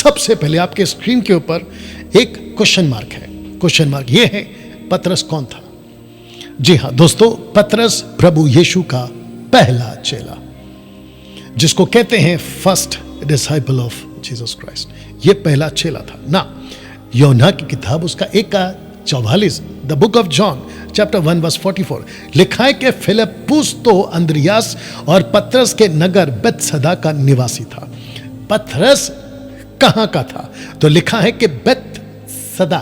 सबसे पहले आपके स्क्रीन के ऊपर एक क्वेश्चन मार्क है। क्वेश्चन मार्क ये है, पतरस कौन था? जी हां दोस्तों, पतरस प्रभु यीशु का पहला चेला, जिसको कहते हैं first disciple of Jesus Christ. ये पहला चेला था ना। यूहन्ना की किताब उसका 1:44, the book of John chapter 1 verse 44 लिखा है कि फिलिप्पुस तो अंद्रियास और पतरस के नगर बेतसदा का निवासी था। पतरस कहां का था? तो लिखा है कि बेतसदा।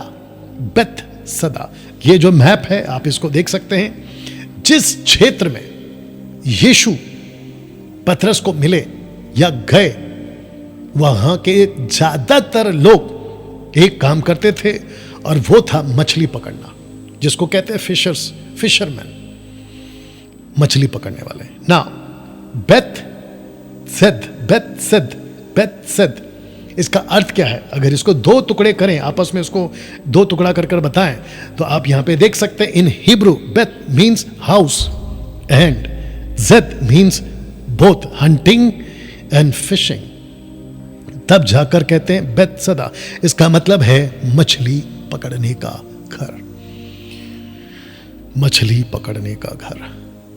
बेतसदा, ये जो मैप है आप इसको देख सकते हैं। जिस क्षेत्र में यीशु पतरस को मिले या गए, वहां के ज्यादातर लोग एक काम करते थे और वो था मछली पकड़ना, जिसको कहते हैं फिशरमैन, मछली पकड़ने वाले ना। बेतसद इसका अर्थ क्या है? अगर इसको दो टुकड़े करें, आपस में इसको दो टुकड़ा कर बताएं, तो आप यहां पे देख सकते हैं इन हिब्रू बेत मींस हाउस एंड जेद means both hunting and fishing. तब जाकर कहते हैं बेतसदा, इसका मतलब है मछली पकड़ने का घर, मछली पकड़ने का घर,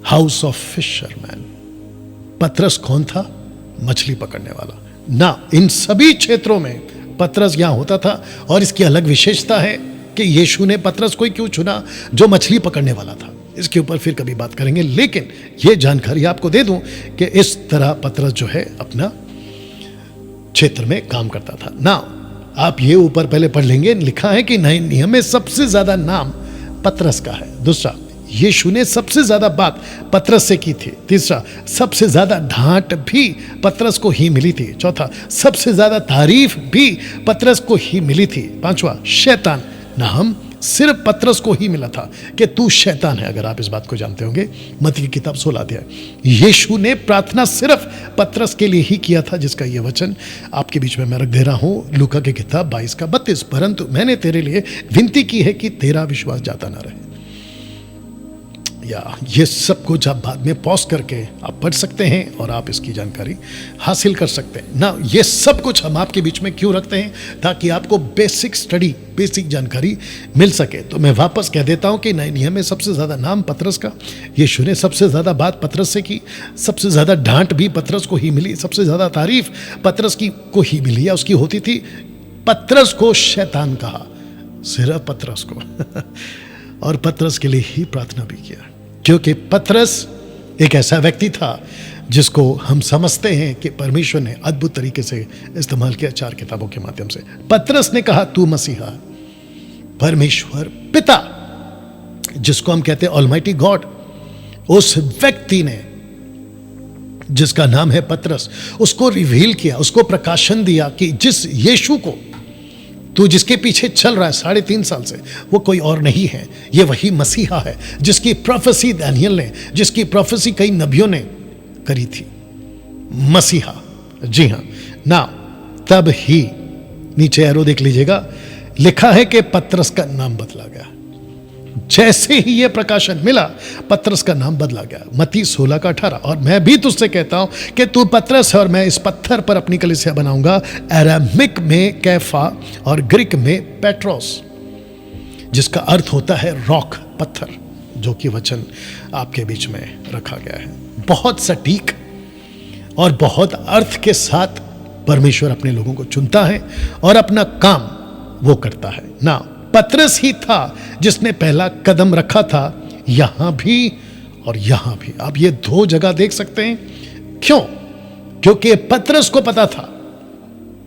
हाउस ऑफ फिशरमैन। पतरस कौन था? मछली पकड़ने वाला ना। इन सभी क्षेत्रों में पतरस यहां होता था, और इसकी अलग विशेषता है कि यीशु ने पतरस को क्यों चुना जो मछली पकड़ने वाला था। इसके ऊपर फिर कभी बात करेंगे, लेकिन यह जानकारी आपको दे दूं कि इस तरह पतरस जो है अपना क्षेत्र में काम करता था ना। आप ये ऊपर पहले पढ़ लेंगे, लिखा है कि नए नियम में सबसे ज्यादा नाम पतरस का है। दूसरा, यीशु ने सबसे ज्यादा बात पतरस से की थी। तीसरा, सबसे ज्यादा डांट भी पतरस को ही मिली थी। चौथा, सबसे ज्यादा तारीफ भी पतरस को ही मिली थी। पांचवा, शैतान नाम सिर्फ पतरस को ही मिला था कि तू शैतान है, अगर आप इस बात को जानते होंगे। मत्ती की किताब 16 अध्याय। यीशु ने प्रार्थना सिर्फ पतरस के लिए ही किया था, जिसका यह वचन आपके बीच में मैं रख दे रहा हूं, लूका की किताब 22:32। परंतु मैंने तेरे लिए विनती की है कि तेरा विश्वास जाता ना रहे। या ये सब कुछ आप बाद में पॉज करके आप पढ़ सकते हैं और आप इसकी जानकारी हासिल कर सकते हैं ना। ये सब कुछ हम आपके बीच में क्यों रखते हैं? ताकि आपको बेसिक स्टडी, बेसिक जानकारी मिल सके। तो मैं वापस कह देता हूं कि नए नियम में सबसे ज्यादा नाम पतरस का, यीशु ने सबसे ज्यादा बात पतरस से की, सबसे ज्यादा डांट भी पतरस को ही मिली, सबसे ज्यादा तारीफ पतरस की को ही मिली या उसकी होती थी। पतरस को शैतान कहा, सिर्फ पतरस को और पतरस के लिए ही प्रार्थना भी किया, क्योंकि पतरस एक ऐसा व्यक्ति था जिसको हम समझते हैं कि परमेश्वर ने अद्भुत तरीके से इस्तेमाल किया 4 किताबों के माध्यम से। पतरस ने कहा तू मसीहा, परमेश्वर पिता, जिसको हम कहते हैं ऑलमाइटी गॉड, उस व्यक्ति ने जिसका नाम है पतरस, उसको रिवील किया, उसको प्रकाशन दिया कि जिस यीशु को तू जिसके पीछे चल रहा है 3.5 साल से, वो कोई और नहीं है, ये वही मसीहा है जिसकी प्रोफेसी दानियल ने, जिसकी प्रोफेसी कई नबियों ने करी थी। मसीहा, जी हां ना। तब ही नीचे एरो देख लीजिएगा, लिखा है कि पतरस का नाम बदला गया। जैसे ही यह प्रकाशन मिला, पतरस का नाम बदला गया। मत्ती 16:18। और मैं भी तुझसे कहता हूं कि तू पतरस है और मैं इस पत्थर पर अपनी कलीसिया बनाऊंगा। अरामिक में कैफा और ग्रीक में पेट्रोस, जिसका अर्थ होता है रॉक, पत्थर, जो कि वचन आपके बीच में रखा गया है। बहुत सटीक और बहुत अर्थ के साथ परमेश्वर अपने लोगों को चुनता है और अपना काम वो करता है ना। पतरस ही था जिसने पहला कदम रखा था, यहां भी और यहां भी। आप ये 2 जगह देख सकते हैं। क्यों? क्योंकि पतरस को पता था,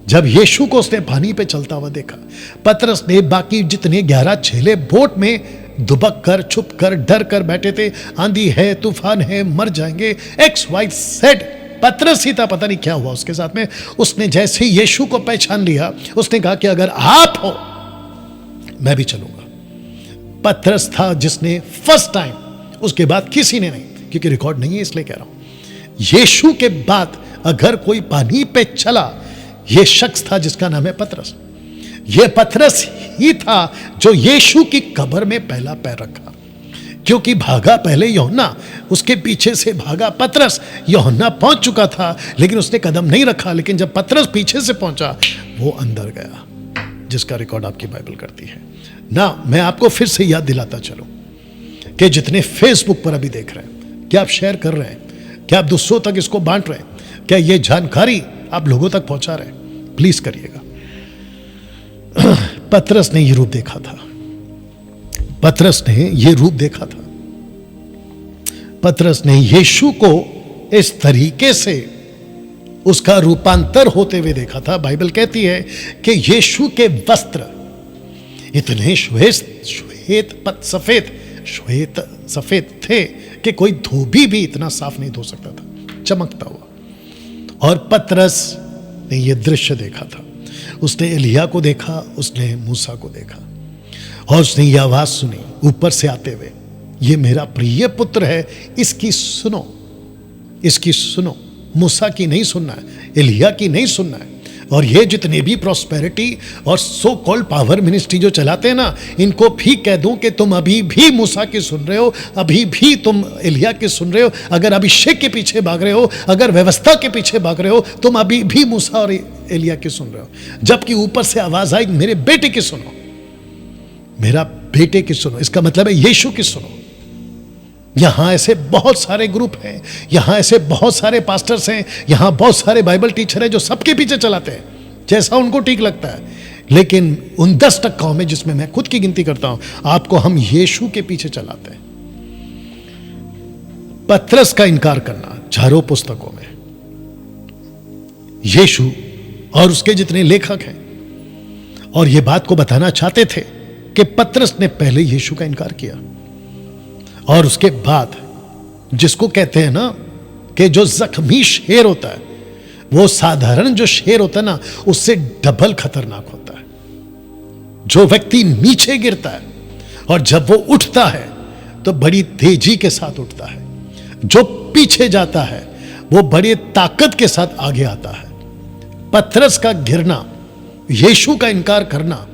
जब यीशु को उसने पानी पे चलता हुआ देखा, पतरस ने बाकी जितने 11 चेले बोट में दुबक कर, छुप कर, डर कर बैठे थे, आंधी है, तूफान है, मर जाएंगे, XYZ, पतरस ही था, पता नहीं क्या हुआ उसके साथ में। उसने जैसे यीशु को पहचान लिया, उसने कहा कि अगर आप हो मैं भी चलूंगा। पतरस था जिसने फर्स्ट टाइम, उसके बाद किसी ने नहीं, क्योंकि रिकॉर्ड नहीं है इसलिए कह रहा हूं। यीशु के बाद अगर कोई पानी पे चला, यह शख्स था जिसका नाम है पतरस। यह पतरस ही था जो यीशु की कब्र में पहला पैर रखा, क्योंकि भागा पहले यूहन्ना, उसके पीछे से भागा पतरस। यूहन्ना पहुंच चुका था लेकिन उसने कदम नहीं रखा, लेकिन जब पतरस पीछे से पहुंचा, वो अंदर गया, जिसका रिकॉर्ड आपकी बाइबल करती है ना। मैं आपको फिर से याद दिलाता चलूं कि जितने फेसबुक पर अभी देख रहे हैं, क्या आप शेयर कर रहे हैं, क्या आप दूसरों तक इसको बांट रहे हैं, क्या ये जानकारी आप लोगों तक पहुंचा रहे हैं, प्लीज करिएगा। पतरस ने ये रूप देखा था, पतरस ने ये रूप देखा था, पतरस ने यीशु को इस तरीके से उसका रूपांतर होते हुए देखा था। बाइबल कहती है कि यीशु के वस्त्र इतने सफेद थे कि कोई धोबी भी इतना साफ नहीं धो सकता था, चमकता हुआ। और पतरस ने यह दृश्य देखा था, उसने एलिया को देखा, उसने मूसा को देखा, और उसने यह आवाज सुनी ऊपर से आते हुए, ये मेरा प्रिय पुत्र है, इसकी सुनो, इसकी सुनो। मूसा की नहीं सुनना है, एलिया की नहीं सुनना है। और ये जितने भी प्रॉस्पेरिटी और सो कॉल्ड पावर मिनिस्ट्री जो चलाते हैं ना, इनको भी कह दूं कि तुम अभी भी मूसा की सुन रहे हो, अभी भी तुम एलिया की सुन रहे हो। अगर अभिषेक के पीछे भाग रहे हो, अगर व्यवस्था के पीछे भाग रहे हो, तुम अभी भी मूसा और एलिया की सुन रहे हो। जबकि ऊपर से आवाज आई, मेरे बेटे की सुनो, मेरा बेटे की सुनो। इसका मतलब है यीशु की सुनो। यहां ऐसे बहुत सारे ग्रुप हैं, यहां ऐसे बहुत सारे पास्टर्स हैं, यहां बहुत सारे बाइबल टीचर हैं जो सबके पीछे चलाते हैं जैसा उनको ठीक लगता है। लेकिन उन 10% में, जिसमें मैं खुद की गिनती करता हूं, आपको हम यीशु के पीछे चलाते हैं। पतरस का इनकार करना चारों पुस्तकों में, यीशु और उसके जितने लेखक हैं और यह बात को बताना चाहते थे कि पतरस ने पहले यीशु का इनकार किया, और उसके बाद जिसको कहते हैं ना कि जो जख्मी शेर होता है, वो साधारण जो शेर होता है ना, उससे डबल खतरनाक होता है। जो व्यक्ति नीचे गिरता है और जब वो उठता है तो बड़ी तेजी के साथ उठता है, जो पीछे जाता है वो बड़ी ताकत के साथ आगे आता है। पतरस का गिरना, यीशु का इनकार करना,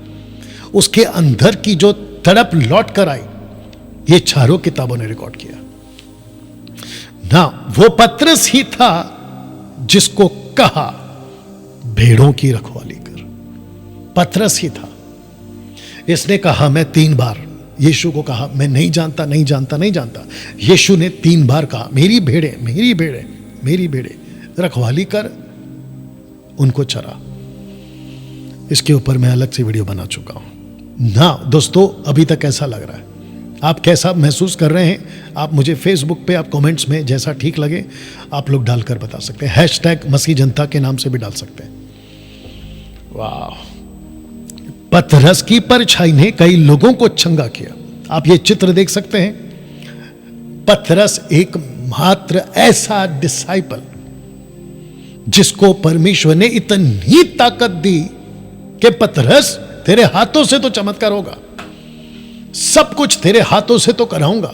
उसके अंदर की जो तड़प लौट कर आई, ये चारों किताबों ने रिकॉर्ड किया ना। वो पतरस ही था जिसको कहा भेड़ों की रखवाली कर, पतरस ही था। इसने कहा, मैं 3 बार यीशु को कहा, मैं नहीं जानता, नहीं जानता, नहीं जानता। यीशु ने 3 बार कहा, मेरी भेड़े, मेरी भेड़े, मेरी भेड़े, रखवाली कर, उनको चरा। इसके ऊपर मैं अलग से वीडियो बना चुका हूं ना। दोस्तों, अभी तक कैसा लग रहा है, आप कैसा महसूस कर रहे हैं, आप मुझे फेसबुक पे, आप कमेंट्स में जैसा ठीक लगे आप लोग डालकर बता सकते हैं। हैशटैग मसीह जनता के नाम से भी डाल सकते हैं। वाह, पतरस की परछाई ने कई लोगों को चंगा किया। आप ये चित्र देख सकते हैं। पतरस एक मात्र ऐसा डिसाइपल जिसको परमेश्वर ने इतनी ताकत दी कि पतरस, तेरे हाथों से तो चमत्कार होगा, सब कुछ तेरे हाथों से तो कराऊंगा,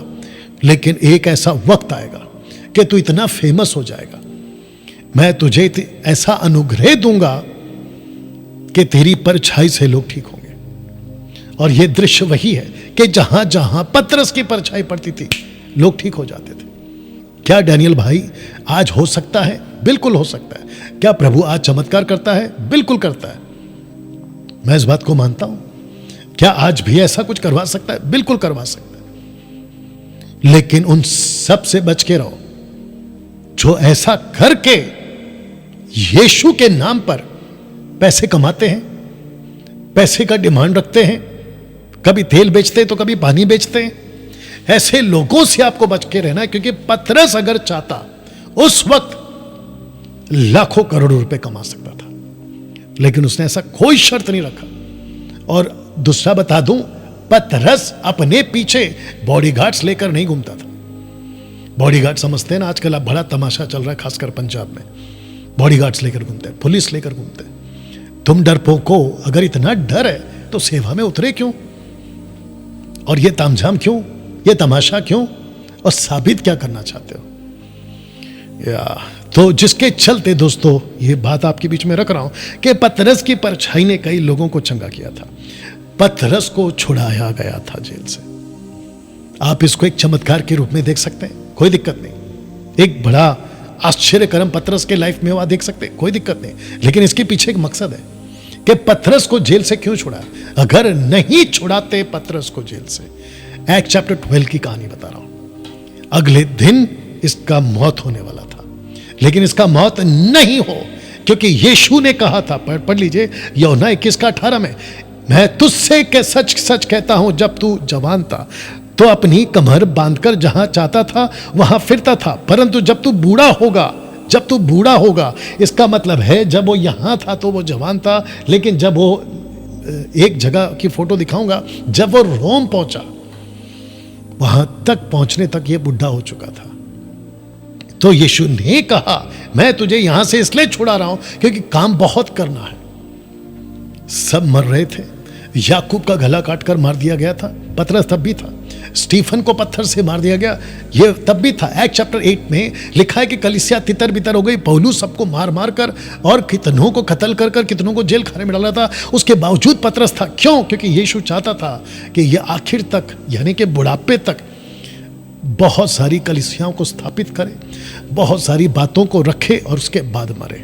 लेकिन एक ऐसा वक्त आएगा कि तू इतना फेमस हो जाएगा, मैं तुझे ऐसा अनुग्रह दूंगा कि तेरी परछाई से लोग ठीक होंगे। और यह दृश्य वही है कि जहां जहां पतरस की परछाई पड़ती थी, लोग ठीक हो जाते थे। क्या डैनियल भाई आज हो सकता है? बिल्कुल हो सकता है। क्या प्रभु आज चमत्कार करता है? बिल्कुल करता है, मैं इस बात को मानता हूं। क्या आज भी ऐसा कुछ करवा सकता है? बिल्कुल करवा सकता है। लेकिन उन सब से बच के रहो जो ऐसा करके यीशु के नाम पर पैसे कमाते हैं, पैसे का डिमांड रखते हैं, कभी तेल बेचते हैं तो कभी पानी बेचते हैं। ऐसे लोगों से आपको बच के रहना है, क्योंकि पतरस अगर चाहता उस वक्त लाखों करोड़ों रुपए कमा सकता था, लेकिन उसने ऐसा कोई शर्त नहीं रखा। और दूसरा बता दूं, पतरस अपने पीछे बॉडीगार्ड्स लेकर नहीं घूमता था। बॉडीगार्ड समझते हैं ना, आजकल अब बड़ा तमाशा चल रहा है, खासकर पंजाब में बॉडीगार्ड्स लेकर घूमते हैं, पुलिस लेकर घूमते हैं। तुम डरपोको, अगर इतना डर है तो सेवा में उतरे क्यों? और ये तामझाम क्यों, ये तमाशा क्यों, और साबित क्या करना चाहते हो? तो जिसके चलते दोस्तों ये बात आपके बीच में रख रहा हूं कि पतरस की परछाई ने कई लोगों को चंगा किया था। पतरस को छुड़ाया गया था जेल से। आप इसको एक चमत्कार के रूप में देख सकते हैं, कोई दिक्कत नहीं। एक बड़ा आश्चर्यकरम पतरस के लाइफ में हुआ, देख सकते हैं, कोई दिक्कत नहीं। लेकिन इसके पीछे एक मकसद है। कि पतरस को जेल से क्यों छुड़ाया। अगर नहीं छुड़ाते पतरस को जेल से, एक्ट चैप्टर 12 की कहानी बता रहा हूं, अगले दिन इसका मौत होने वाला था, लेकिन इसका मौत नहीं हो, क्योंकि यीशु ने कहा था, पढ़ लीजिए यूहन्ना 21:18 में, मैं तुझसे के सच सच कहता हूं, जब तू जवान था तो अपनी कमर बांधकर जहां चाहता था वहां फिरता था, परंतु जब तू बूढ़ा होगा, इसका मतलब है जब वो यहां था तो वो जवान था, लेकिन जब वो, एक जगह की फोटो दिखाऊंगा, जब वो रोम पहुंचा, वहां तक पहुंचने तक ये बुढ़ा हो चुका था। तो यीशु ने कहा, मैं तुझे यहां से इसलिए छुड़ा रहा हूं क्योंकि काम बहुत करना है। सब मर रहे थे, याकूब का गला काटकर मार दिया गया था, पतरस तब भी था, स्टीफन को पत्थर से मार दिया गया, ये तब भी था। एक्ट चैप्टर 8 में लिखा है कि कलीसिया तितर बितर हो गई, पौलुस सबको मार मार कर और कितनों को कत्ल कर कर कितनों को जेल खाने में डाला था, उसके बावजूद पतरस था। क्यों? क्योंकि यीशु चाहता था कि ये आखिर तक, यानी कि बुढ़ापे तक बहुत सारी कलीसियाओं को स्थापित करे, बहुत सारी बातों को रखे और उसके बाद मरे।